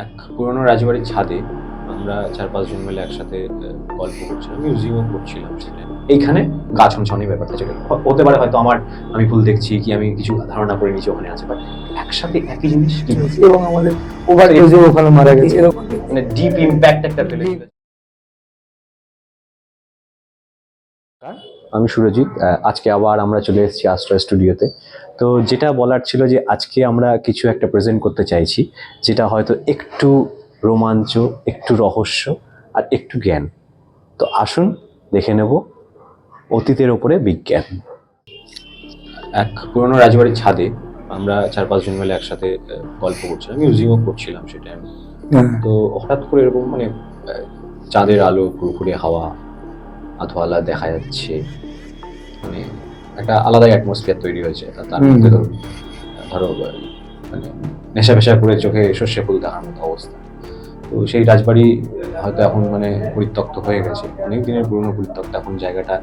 এক পুরোনো রাজবাড়ির ছাদে আমরা 4-5 জন মিলে একসাথে গল্প করছিলাম, মিউজিকও করছিলাম সেটা। এইখানে গা ছমছমানি ব্যাপারটা চলে গেল। হতে পারে হয়তো আমি ভুল দেখছি, কি আমি কিছু ধারণা করে নিয়েছি ওখানে আছে, বাট একসাথে একই জিনিস কি এবং আমাদের ওভার এজও ওখানে মারা গেছে, এরকম মানে ডিপ ইম্প্যাক্ট একটা ফেলেছিল। আমি সুরজিৎ, আজকে আবার আমরা চলে এসেছি আশ্রয় স্টুডিওতে। তো যেটা বলার ছিল যে আজকে আমরা কিছু একটা প্রেজেন্ট করতে চাইছি, যেটা হয়তো একটু রোমাঞ্চ, একটু রহস্য আর একটু জ্ঞান। তো আসুন দেখে নেব অতীতের ওপরে বিজ্ঞান। এক পুরোনো রাজবাড়ির ছাদে আমরা 4-5 জন মিলে একসাথে গল্প করছিলাম, মিউজিকও করছিলাম সেটা। তো হঠাৎ করে এরকম মানে চাঁদের আলো, ফুরফুরে হাওয়া, আধোয়ালা দেখা যাচ্ছে, মানে একটা আলাদাই অ্যাটমসফিয়ার তৈরি হয়েছে। তার মধ্যে ধরো মানে নেশা ফেশা করে চোখে সর্ষে ফুল দেখার মতো অবস্থা। তো সেই রাজবাড়ি হয়তো এখন মানে পরিত্যক্ত হয়ে গেছে, অনেক দিনের পুরনো পরিত্যক্ত। এখন জায়গাটা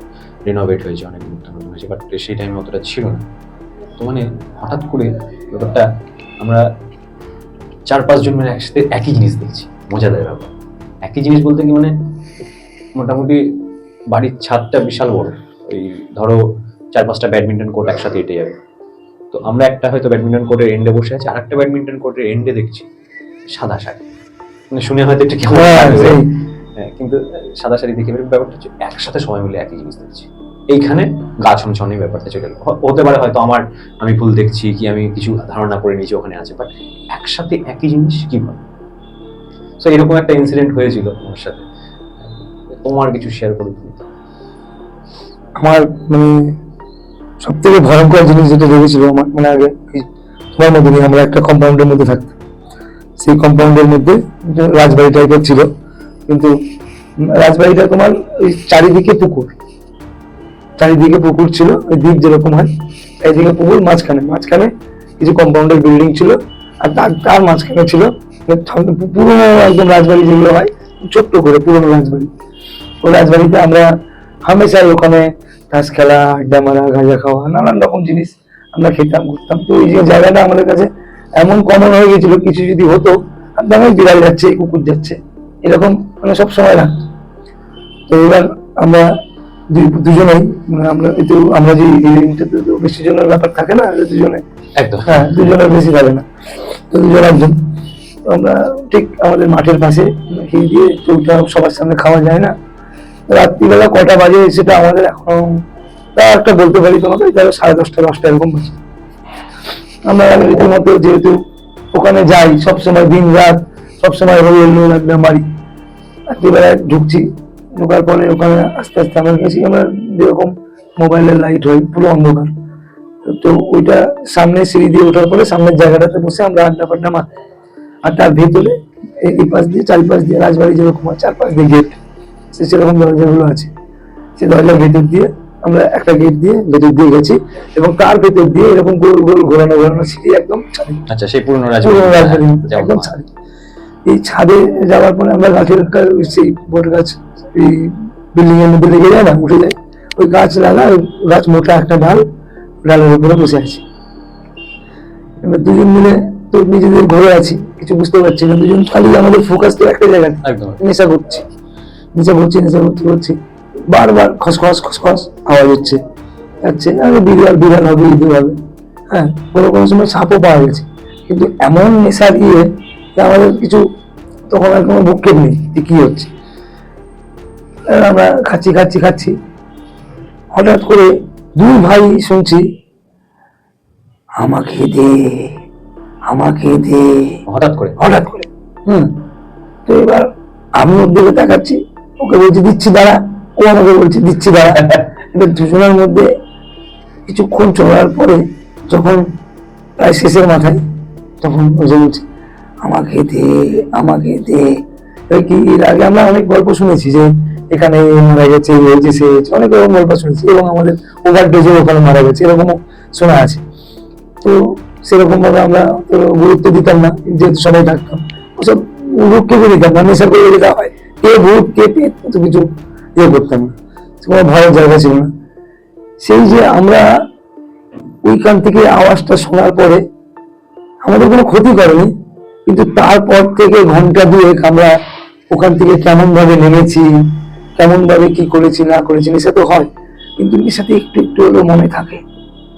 রিনোভেট হয়েছে, অনেক নতুন হয়েছে, বাট সেই টাইমে অতটা ছিল না। তো মানে হঠাৎ করে ব্যাপারটা আমরা 4-5 জন মানে একসাথে একই জিনিস দেখছি। মজাদার ব্যাপার, একই জিনিস বলতে কি মানে মোটামুটি বাড়ির ছাদটা বিশাল বড়, এই ধরো 4-5টা ব্যাডমিন্টন কোর্ট একসাথে এটে যাবে। তো আমরা একটা হয়তো ব্যাডমিন্টন কোর্টের এন্ডে বসে আছি, আর একটা ব্যাডমিন্টন কোর্টের এন্ডে দেখছি সাদা শাড়ি। মানে শুনে হয়তো একটু কেমন লাগবে, কিন্তু সাদা শাড়ি দেখে ব্যাপারটা হচ্ছে একসাথে সবাই মিলে একই জিনিস দেখছি। এইখানে গা ছমছমানি ব্যাপারটা চলে গেল। হতে পারে হয়তো আমি ভুল দেখছি, কি আমি কিছু ধারণা করে নিয়েছি ওখানে আছে, বাট একসাথে একই জিনিস কিভাবে? সো এরকম একটা ইনসিডেন্ট হয়েছিল আমার সাথে। তোমার কিছু শেয়ার করো। আমার মানে সব থেকে ভয়ঙ্কর জিনিস যেটা দেখেছিল আমার মানে আগে তোমার মধ্যে নিয়ে, আমরা একটা কম্পাউন্ডের মধ্যে থাকতাম। সেই কম্পাউন্ডের মধ্যে রাজবাড়ি টাইপের ছিল, কিন্তু রাজবাড়িটা তোমার ওই চারিদিকে পুকুর ছিল, ওই দ্বীপ যেরকম হয়, এইদিকে পুকুর, মাঝখানে কিছু কম্পাউন্ডের বিল্ডিং ছিল, আর তার মাঝখানে ছিল পুরোনো একদম রাজবাড়ি যেগুলো হয়, ছোট্ট করে পুরোনো রাজবাড়ি। ওই রাজবাড়িতে আমরা হামেশাই ওখানে তাস খেলা, আড্ডা মারা, গাঁজা খাওয়া, নানান রকম জিনিস আমরা খেতাম, ঘুরতাম। তো এই যে জায়গাটা আমাদের কাছে এমন কমন হয়ে গেছিল, কিছু যদি হতো, আপনার বিড়াল যাচ্ছে, কুকুর যাচ্ছে, এরকম মানে সবসময় না। তো এবার আমরা দুজনেই মানে আমরা যে বেশি জনের ব্যাপার থাকে না, দুজনে একদম, হ্যাঁ, দুজনের বেশি থাকে না, তো দুজন একজন। তো আমরা ঠিক আমাদের মাঠের পাশে খেয়ে দিয়ে, চৌটা সবার সামনে খাওয়া যায় না, রাত্রিবেলা কটা বাজে সেটা আমাদের এখনো তা একটা বলতে পারি তোমাকে, ধরো 10:30-10টা এরকম বাজে। আমরা রীতিমতো যেহেতু ওখানে যাই সবসময়, দিন রাত সবসময় আড্ডা মারি, রাত্রিবেলায় ঢোকার পরে ওখানে আস্তে আস্তে আমার কাছে আমরা যেরকম মোবাইলের লাইট হয় পুরো অন্ধকার, তো ওইটা সামনে সিঁড়ি দিয়ে ওঠার পরে সামনের জায়গাটাতে বসে আমরা আড্ডা ফাড্ডা মারি। আর তার ভেতরে এই পাশ দিয়ে, চারিপাশ দিয়ে রাজবাড়ি যেরকম হয়, 4 পাশ দিয়ে গেট, সেরকম দরজাগুলো আছে। সেই দরজার ভেতর দিয়ে আমরা একটা গেট দিয়ে ভেতর দিয়ে গেছি, এবং তার ভেতর দিয়ে এরকম গোল গোল ঘোরানো সিঁড়ি একদম ছাদে। আচ্ছা, সেই পুরনো রাজবাড়ি একদম ছাদে। এই ছাদে যাওয়ার পরে আমরা গাছের সেই বট গাছ, এই বিল্ডিং এর মধ্যে লেগে যায় না, উঠে যায়, ওই গাছ গাছ মোটা একটা ডালের উপরে বসে আছি। এবার দুজন মিলে তো নিজেদের ঘরে আছি, কিছু বুঝতে পারছি না, দুজন খালি আমাদের ফোকাস তো একটা জায়গায়, নেশা করছি, বারবার খসখস আওয়াজ হচ্ছে, বিড়াল হবে, ইঁদুর হবে, হ্যাঁ, কোনো সময় সাপও পাওয়া গেছে। কিন্তু এমন নেশা দিয়ে আমাদের কিছু তখন আর কোনো ভূক্ষেপ নেই যে কি হচ্ছে। আমরা খাচ্ছি, হঠাৎ করে দুই ভাই শুনছি, আমাকে দে। হঠাৎ করে তো এবার আমি ওর দিকে তাকাচ্ছি, ওকে বলছি দিচ্ছি দাঁড়া, ও আমাকে বলছে দিচ্ছি দাঁড়া। এবার দুজনের মধ্যে কিছুক্ষণ চলার পরে যখন প্রায় শেষের মাথায়, তখন ও যে বলছে আমাকে দে। কি এর আগে আমরা অনেক গল্প শুনেছি যে এখানে মারা গেছে, অনেক রকম গল্প শুনেছি, এবং আমাদের ওভার ডোজে ওখানে মারা গেছে এরকমও শোনা আছে। তো সেরকম ভাবে আমরা গুরুত্ব দিতাম না, যেহেতু সবাই থাকতাম, ওসব রুখকে দিতাম না, নেশা করে যেটা হয়, কে ভূত কে পেট এত কিছু করতাম না, কোনো ভয়ের জায়গা ছিল না। সেই যে আমরা ওইখান থেকে আওয়াজটা শোনার পরে আমাদের কোনো ক্ষতি করেনি, কিন্তু তারপর থেকে ঘন্টা দুয়েক আমরা ওখান থেকে কেমন ভাবে নেমেছি, কেমন ভাবে কি করেছি না করেছি, নেশা তো হয়, কিন্তু নেশাতে একটু একটু হলেও মনে থাকে।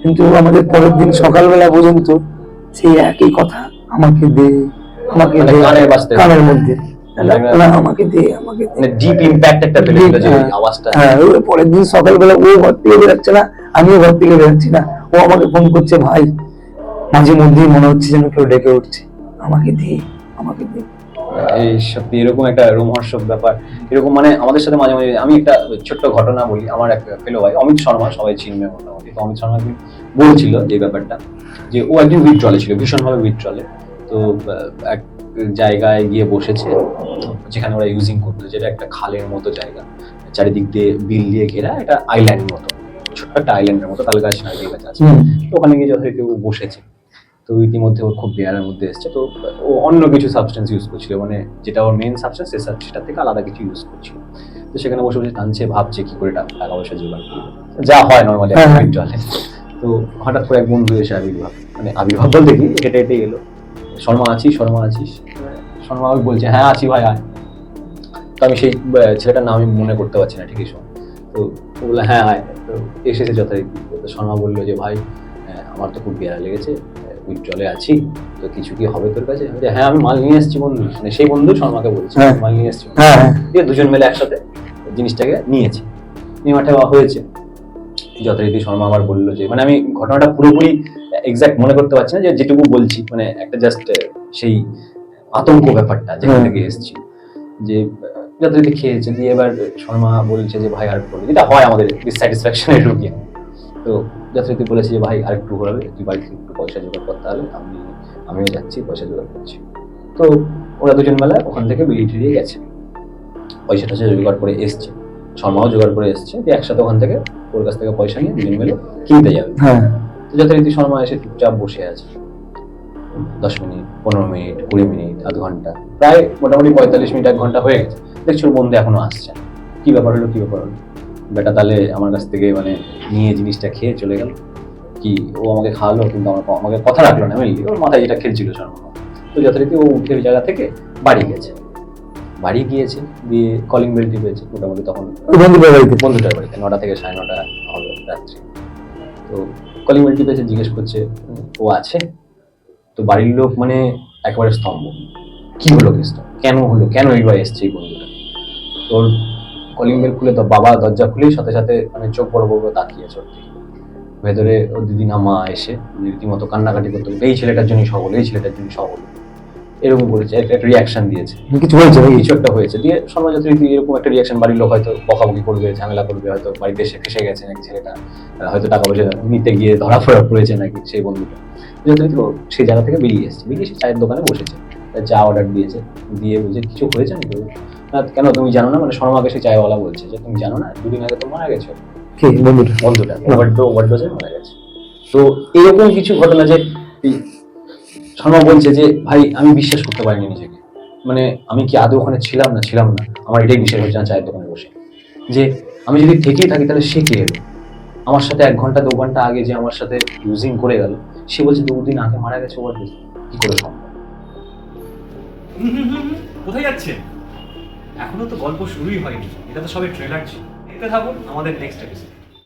কিন্তু আমাদের পরের দিন সকালবেলা পর্যন্ত সেই একই কথা, আমাকে দে, আমাকে মানে দে, কানে বাজতে কানের মধ্যে, না আমাকে দে, আমাকে দে। মানে ডিপ ইম্প্যাক্ট একটা ফেলেছিল যে ওই আওয়াজটা। হ্যাঁ, ওই পরের দিন সকালবেলা ও ঘর থেকে বেরোচ্ছে না, আমিও ঘর থেকে বেরোচ্ছি না, ও আমাকে ফোন করছে, ভাই মাঝে মধ্যেই মনে হচ্ছে যেন কেউ ডেকে উঠছে, আমাকে দে, আমাকে দে। এই সত্যি এরকম একটা রোমহর্ষক ব্যাপার, এরকম মানে আমাদের সাথে মাঝে মাঝে। আমি একটা ছোট্ট ঘটনা বলি, আমার এক ফেলো ভাই অমিত শর্মা, সবাই চিনবে মোটামুটি। তো অমিত শর্মা একদিন বলছিল যে ব্যাপারটা, যে ও একদিন উইথড্রলে ছিল, ভীষণভাবে উইথড্রলে। তো এক জায়গায় গিয়ে বসেছে যেখানে ওরা ইউজিং করতো, যেটা একটা খালের মতো জায়গা, চারিদিক দিয়ে বিল দিয়ে ঘেরা, একটা আইল্যান্ড মতো, ছোট্ট একটা আইল্যান্ডের মতো, তাল গাছ নারকেল গাছ আছে। তো ওখানে গিয়ে যথারীতি ও বসেছে। তো ইতিমধ্যে ওর খুব বেয়ারের মধ্যে এসছে। তো ও অন্য কিছু সাবস্টেন্স ইউজ করছিল, মানে যেটা ওর মেন সাবস্টেন্স সেটা থেকে আলাদা কিছু ইউজ করছিল। তো সেখানে বসে বসে টানছে, ভাবছে কি করে টাকা পয়সা জোগাড় করবে, যা হয় নর্মালি জলে। তো হঠাৎ করে এক বন্ধু এসে আবির্ভাব, মানে আবির্ভাব বলতে কি, হেঁটে হেঁটে এলো, শর্মা আছিস, শর্মা আছিস? শর্মা আমাকে বলছে, হ্যাঁ আছি ভাই, আয়। তো আমি সেই ছেলেটার নাম আমি মনে করতে পারছি না ঠিক এই সময়। তো ও বললো হ্যাঁ আয়। তো এসেছে যথারীতি। তো শর্মা বললো যে ভাই আমার তো খুব বেড়া লেগেছে, উইথড্রলে আছি, তো কিছু কি হবে তোর কাছে? আমি বলছি, হ্যাঁ আমি মাল নিয়ে এসেছি বন্ধু, মানে সেই বন্ধু শর্মাকে বলছে মাল নিয়ে এসেছি। দিয়ে দুজন মিলে একসাথে জিনিসটাকে নিয়েছি, নিয়ে মাঠে হয়েছে। যথারীতি শর্মা আমার বললো যে, মানে আমি ঘটনাটা পুরোপুরি এক্সাক্ট মনে করতে পারছি না, যে যেটুকু বলছি মানে একটা জাস্ট সেই আতঙ্ক ব্যাপারটা যেখান থেকে এসেছি, যে যথারীতি খেয়েছে। দিয়ে এবার শর্মা বলছে যে ভাই আর একটু, যেটা হয় আমাদের ডিসস্যাটিসফ্যাকশনে ঢুকে। তো যথারীতি বলেছে যে ভাই আর একটু ঘোরাবে, তুই বাড়ি থেকে একটু পয়সা জোগাড় করতে হবে, আমিও যাচ্ছি, পয়সা জোগাড় করছি। তো ওরা দুজন বেলা ওখান থেকে বিলিটি দিয়ে গেছে, পয়সা টয়সা জোগাড় করে এসছে, শর্মাও জোগাড় করে এসছে। দিয়ে একসাথে ওখান থেকে ওর কাছ থেকে পয়সা নিয়ে দুজন মিলে কিনতে যাবে। তো যথারীতি শর্মা এসে চুপচাপ বসে আছে 10 মিনিট, 15 মিনিট, 20 মিনিট, আধ ঘন্টা, প্রায় মোটামুটি 45 মিনিট, 1 ঘন্টা হয়ে গেছে। দেখছো বন্ধু এখনো আসছে না। কি ব্যাপার হলো, কি ব্যাপার হলো? বেটা তাহলে আমার কাছ থেকে মানে নিয়ে জিনিসটা খেয়ে চলে গেল, কি ও আমাকে খাওয়ালো কিন্তু আমাকে কথা রাখলো না, মেনলি ওর মাথায় যেটা খেলছিল শর্মা। তো যথারীতি ও উঠে ওই জায়গা থেকে বাড়ি গেছে, বাড়ি গিয়েছে। দিয়ে কলিং বেল টিপেছে, মোটামুটি তখন বন্ধুটার বাড়িতে 9টা থেকে 9:30 হবে রাত্রি। তো কলিং বেল টিপেছে, জিজ্ঞেস করছে ও আছে? তো বাড়ির লোক মানে একেবারে স্তম্ভ, কি হলো কেসটা, কেন হলো, কেন এইবার এসছে এই বন্ধুটা? তোর কলিং বেল খুলে, তো বাবা দরজা খুলেই সাথে সাথে মানে চোখ বড় বড় তাকিয়েছে ওর দিকে। ভেতরে ওর দিদিনা মা এসে রীতিমতো কান্নাকাটি করতে, এই ছেলেটার জন্য সবল, এই ছেলেটার জন্য সবল, এরকম বলেছে, একটা রিয়াকশন দিয়েছে, কিছু হয়েছে, কিছু একটা হয়েছে। দিয়ে সমাজ যথারীতি এরকম একটা রিয়াকশন, বাড়ির লোক হয়তো বকাবকি করবে, ঝামেলা করবে, হয়তো বাড়িতে এসে ফেসে গেছে নাকি ছেলেটা, হয়তো টাকা পয়সা নিতে গিয়ে ধরা ফেরা পড়েছে নাকি সেই বন্ধুটা। যথারীতি সেই জায়গা থেকে বেরিয়ে এসেছে, বেরিয়ে এসে চায়ের দোকানে বসেছে, চা অর্ডার দিয়েছে। দিয়ে বলছে কিছু হয়েছে নাকি? কেন তুমি জানো না? মানে শর্মাকে সেই চায়ওয়ালা বলছে যে তুমি জানো না 2 দিন আগে তো মারা গেছে বন্ধুটা, ওভারডোজে মারা গেছে। তো এরকম কিছু ঘটনা, যে শর্মা বলছে যে ভাই আমি বিশ্বাস করতে পারিনি নিজেকে, মানে আমি কি আদৌ ওখানে ছিলাম না আমার এটাই বিশ্বাস হচ্ছে না চায়ের দোকানে বসে, যে আমি যদি থেকেই থাকি তাহলে সে কে এলো আমার সাথে 1 ঘন্টা 2 ঘন্টা আগে, যে আমার সাথে ইউজিং করে গেল, সে বলছে 2 দিন আগে মারা গেছে, ওর কি করে সম্ভব? কোথায় যাচ্ছেন? এখনো তো গল্প শুরুই হয়নি, এটা তো সবে ট্রেলার ছিল। দেখতে থাকুন আমাদের নেক্সট এপিসোড।